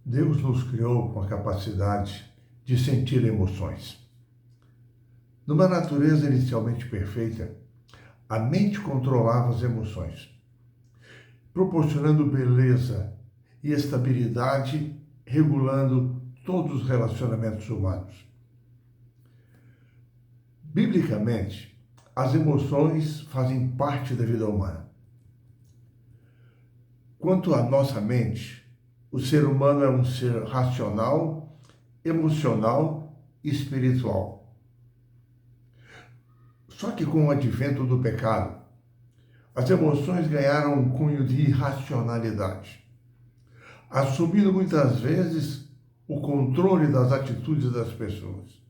Deus nos criou com a capacidade de sentir emoções. Numa natureza inicialmente perfeita, a mente controlava as emoções, proporcionando beleza e estabilidade, regulando todos os relacionamentos humanos. Biblicamente, as emoções fazem parte da vida humana. Quanto à nossa mente, o ser humano é um ser racional, emocional e espiritual. Só que com o advento do pecado, as emoções ganharam um cunho de irracionalidade, assumindo muitas vezes o controle das atitudes das pessoas.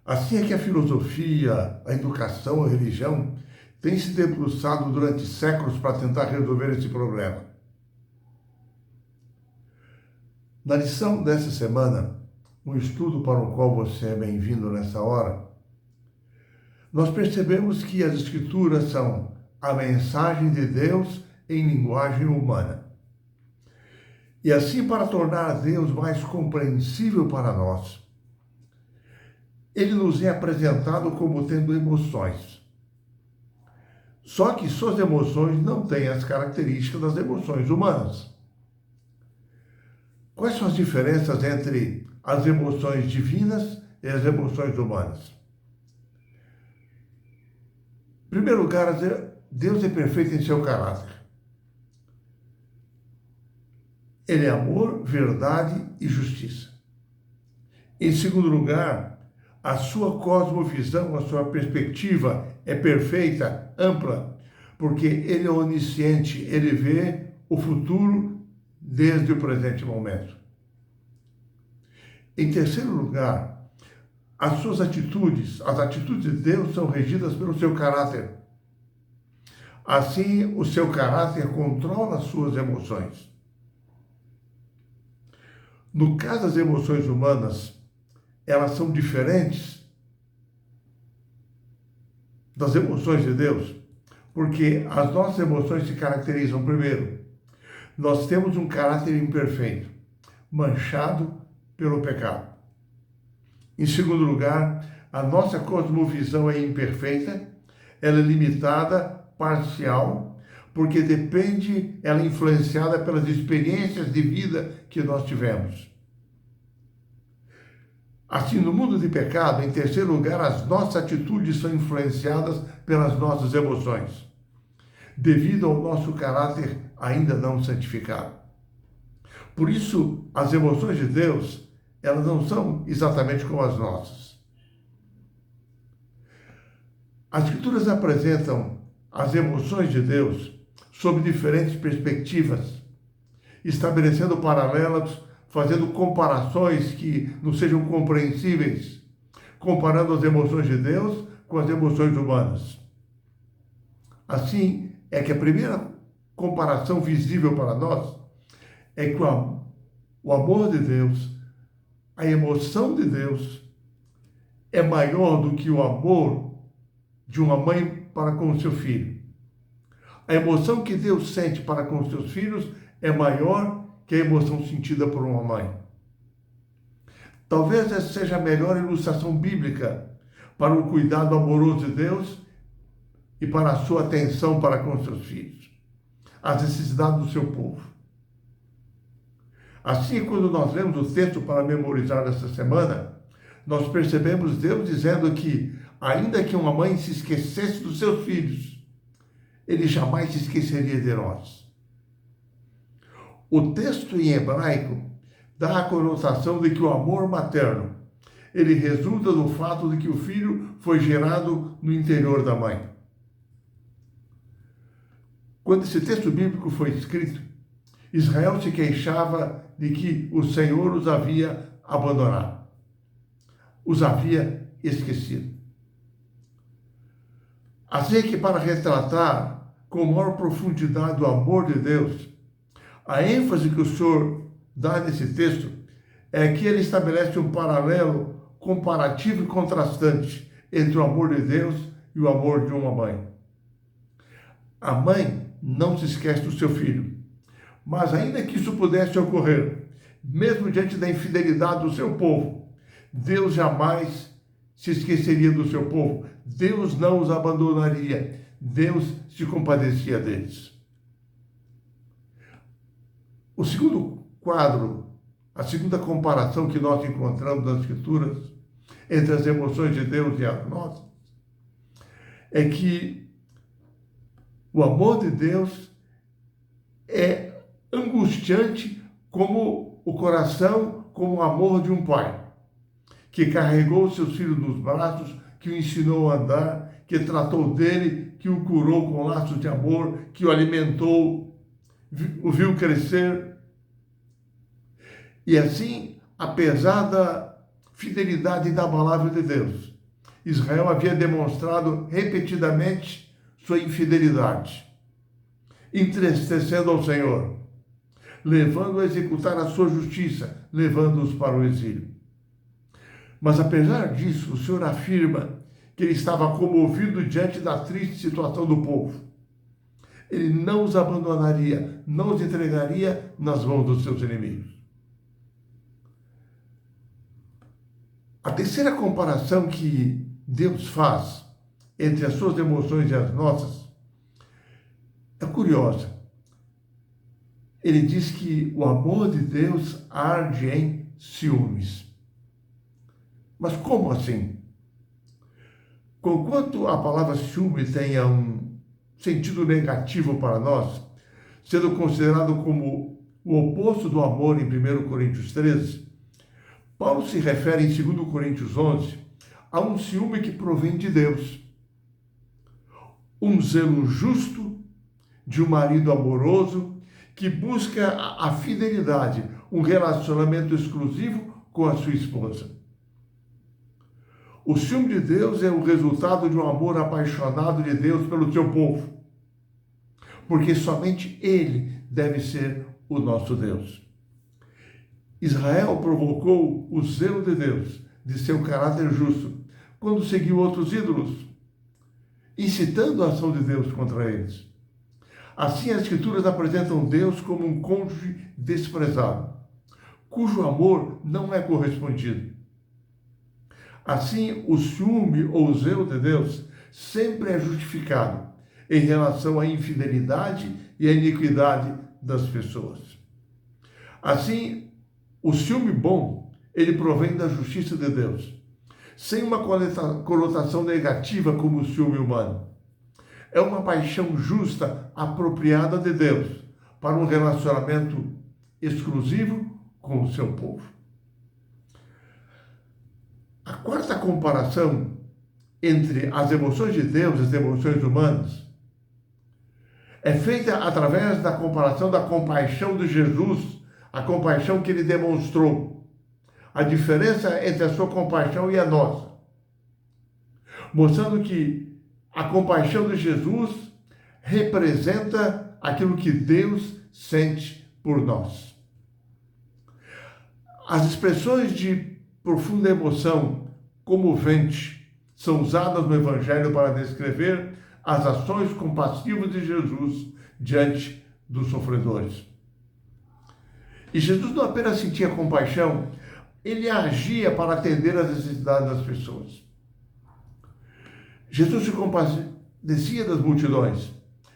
Assim é que a filosofia, a educação, a religião têm se debruçado durante séculos para tentar resolver esse problema. Na lição dessa semana, um estudo para o qual você é bem-vindo nessa hora, nós percebemos que as Escrituras são a mensagem de Deus em linguagem humana. E assim, para tornar Deus mais compreensível para nós, Ele nos é apresentado como tendo emoções. Só que suas emoções não têm as características das emoções humanas. Quais são as diferenças entre as emoções divinas e as emoções humanas? Em primeiro lugar, Deus é perfeito em seu caráter. Ele é amor, verdade e justiça. Em segundo lugar, a sua cosmovisão, a sua perspectiva é perfeita, ampla, porque ele é onisciente, ele vê o futuro desde o presente momento. Em terceiro lugar, as suas atitudes, as atitudes de Deus são regidas pelo seu caráter. Assim, o seu caráter controla as suas emoções. No caso das emoções humanas, elas são diferentes das emoções de Deus, porque as nossas emoções se caracterizam, primeiro, nós temos um caráter imperfeito, manchado pelo pecado. Em segundo lugar, a nossa cosmovisão é imperfeita, ela é limitada, parcial, porque ela é influenciada pelas experiências de vida que nós tivemos. Assim, no mundo de pecado, em terceiro lugar, as nossas atitudes são influenciadas pelas nossas emoções, devido ao nosso caráter ainda não santificado. Por isso, as emoções de Deus, elas não são exatamente como as nossas. As Escrituras apresentam as emoções de Deus sob diferentes perspectivas, estabelecendo paralelos, fazendo comparações que não sejam compreensíveis, comparando as emoções de Deus com as emoções humanas. Assim, é que a primeira comparação visível para nós é que o amor de Deus, a emoção de Deus, é maior do que o amor de uma mãe para com o seu filho. A emoção que Deus sente para com os seus filhos é maior que a emoção sentida por uma mãe. Talvez essa seja a melhor ilustração bíblica para o cuidado amoroso de Deus e para a sua atenção para com seus filhos, as necessidades do seu povo. Assim, quando nós lemos o texto para memorizar essa semana, nós percebemos Deus dizendo que, ainda que uma mãe se esquecesse dos seus filhos, Ele jamais se esqueceria de nós. O texto em hebraico dá a conotação de que o amor materno, ele resulta do fato de que o filho foi gerado no interior da mãe. Quando esse texto bíblico foi escrito, Israel se queixava de que o Senhor os havia abandonado, os havia esquecido. Assim que, para retratar com maior profundidade o amor de Deus, a ênfase que o Senhor dá nesse texto é que ele estabelece um paralelo comparativo e contrastante entre o amor de Deus e o amor de uma mãe. A mãe não se esquece do seu filho, Mas ainda que isso pudesse ocorrer, mesmo diante da infidelidade do seu povo, Deus jamais se esqueceria do seu povo. Deus não os abandonaria. Deus se compadecia deles. O segundo quadro, a segunda comparação que nós encontramos nas Escrituras entre as emoções de Deus e as nossas, é que o amor de Deus é angustiante como o coração, como o amor de um pai, que carregou seus filhos nos braços, que o ensinou a andar, que tratou dele, que o curou com laços de amor, que o alimentou, o viu crescer. E assim, apesar da fidelidade inabalável de Deus, Israel havia demonstrado repetidamente sua infidelidade, entristecendo ao Senhor, levando-o a executar a sua justiça, levando-os para o exílio. Mas apesar disso, o Senhor afirma que ele estava comovido diante da triste situação do povo. Ele não os abandonaria, não os entregaria nas mãos dos seus inimigos. A terceira comparação que Deus faz entre as suas emoções e as nossas é curiosa. Ele diz que o amor de Deus arde em ciúmes. Mas como assim? Conquanto a palavra ciúme tenha um sentido negativo para nós, sendo considerado como o oposto do amor em 1 Coríntios 13, Paulo se refere em 2 Coríntios 11 a um ciúme que provém de Deus. Um zelo justo de um marido amoroso que busca a fidelidade, um relacionamento exclusivo com a sua esposa. O ciúme de Deus é o resultado de um amor apaixonado de Deus pelo seu povo, porque somente Ele deve ser o nosso Deus. Israel provocou o zelo de Deus, de seu caráter justo, quando seguiu outros ídolos, incitando a ação de Deus contra eles. Assim, as Escrituras apresentam Deus como um cônjuge desprezado, cujo amor não é correspondido. Assim, o ciúme ou o zelo de Deus sempre é justificado em relação à infidelidade e à iniquidade das pessoas. Assim, o ciúme bom, ele provém da justiça de Deus, sem uma conotação negativa como o ciúme humano. É uma paixão justa, apropriada de Deus, para um relacionamento exclusivo com o seu povo. A quarta comparação entre as emoções de Deus e as emoções humanas é feita através da comparação da compaixão de Jesus, a compaixão que ele demonstrou, a diferença entre a sua compaixão e a nossa, mostrando que a compaixão de Jesus representa aquilo que Deus sente por nós. As expressões de profunda emoção, comovente, são usadas no Evangelho para descrever as ações compassivas de Jesus diante dos sofredores. E Jesus não apenas sentia compaixão, ele agia para atender às necessidades das pessoas. Jesus se compadecia das multidões.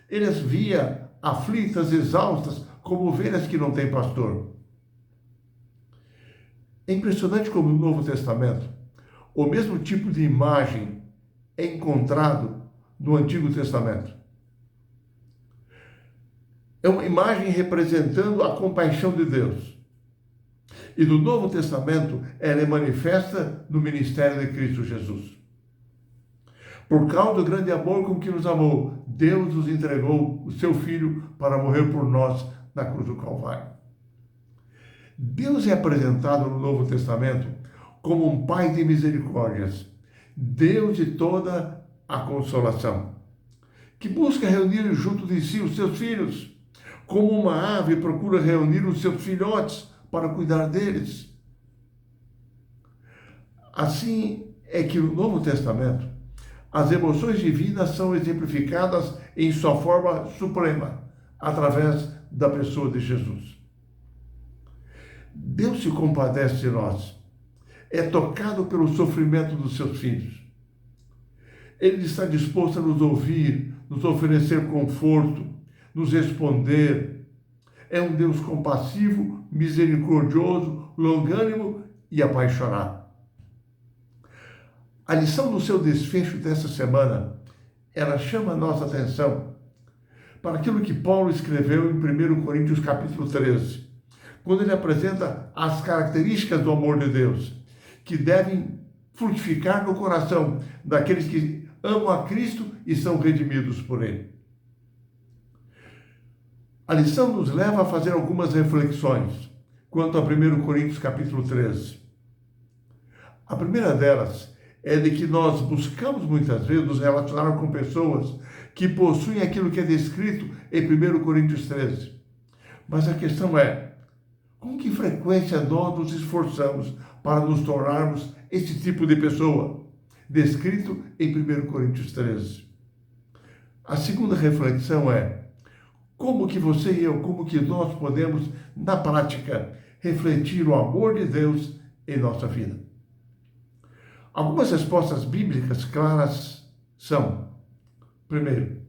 Ele as via aflitas, exaustas, como ovelhas que não têm pastor. É impressionante como no Novo Testamento o mesmo tipo de imagem é encontrado no Antigo Testamento. É uma imagem representando a compaixão de Deus. E no Novo Testamento ela é manifesta no ministério de Cristo Jesus. Por causa do grande amor com que nos amou, Deus nos entregou o seu Filho para morrer por nós na cruz do Calvário. Deus é apresentado no Novo Testamento como um Pai de misericórdias, Deus de toda a consolação, que busca reunir junto de si os seus filhos, como uma ave procura reunir os seus filhotes para cuidar deles. Assim é que no Novo Testamento, as emoções divinas são exemplificadas em sua forma suprema, através da pessoa de Jesus. Deus se compadece de nós, é tocado pelo sofrimento dos seus filhos. Ele está disposto a nos ouvir, nos oferecer conforto, nos responder. É um Deus compassivo, misericordioso, longânimo e apaixonado. A lição do seu desfecho dessa semana, ela chama a nossa atenção para aquilo que Paulo escreveu em 1 Coríntios capítulo 13, quando ele apresenta as características do amor de Deus, que devem frutificar no coração daqueles que amam a Cristo e são redimidos por Ele. A lição nos leva a fazer algumas reflexões quanto a 1 Coríntios capítulo 13. A primeira delas é de que nós buscamos muitas vezes nos relacionar com pessoas que possuem aquilo que é descrito em 1 Coríntios 13. Mas a questão é, com que frequência nós nos esforçamos para nos tornarmos esse tipo de pessoa, descrito em 1 Coríntios 13? A segunda reflexão é, como que você e eu, como que nós podemos, na prática, refletir o amor de Deus em nossa vida? Algumas respostas bíblicas claras são: primeiro,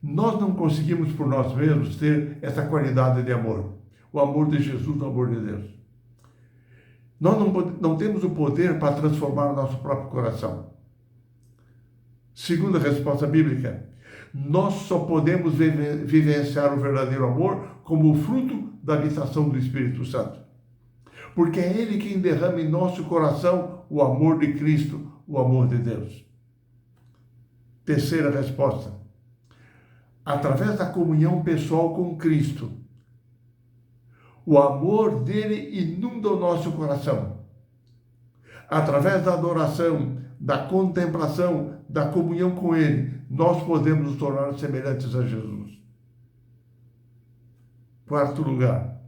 nós não conseguimos por nós mesmos ter essa qualidade de amor, o amor de Jesus, o amor de Deus. Nós não temos o poder para transformar o nosso próprio coração. Segunda resposta bíblica, nós só podemos vivenciar o verdadeiro amor como o fruto da habitação do Espírito Santo. Porque é Ele quem derrama em nosso coração o amor de Cristo, o amor de Deus. Terceira resposta, através da comunhão pessoal com Cristo, o amor dele inunda o nosso coração. Através da adoração, da contemplação, da comunhão com Ele, nós podemos nos tornar semelhantes a Jesus. Quarto lugar,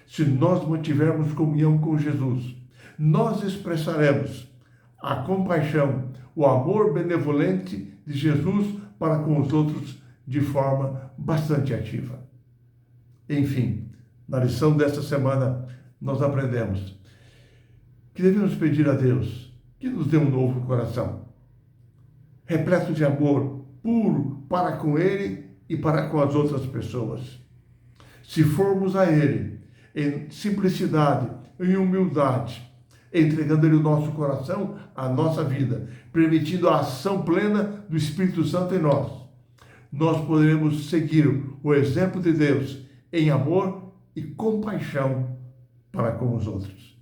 se nós mantivermos comunhão com Jesus, nós expressaremos a compaixão, o amor benevolente de Jesus para com os outros de forma bastante ativa. Enfim, na lição desta semana, nós aprendemos que devemos pedir a Deus que nos dê um novo coração, repleto de amor, puro para com Ele e para com as outras pessoas. Se formos a Ele em simplicidade, em humildade, entregando Ele o nosso coração, a nossa vida, permitindo a ação plena do Espírito Santo em nós poderemos seguir o exemplo de Deus em amor e compaixão para com os outros.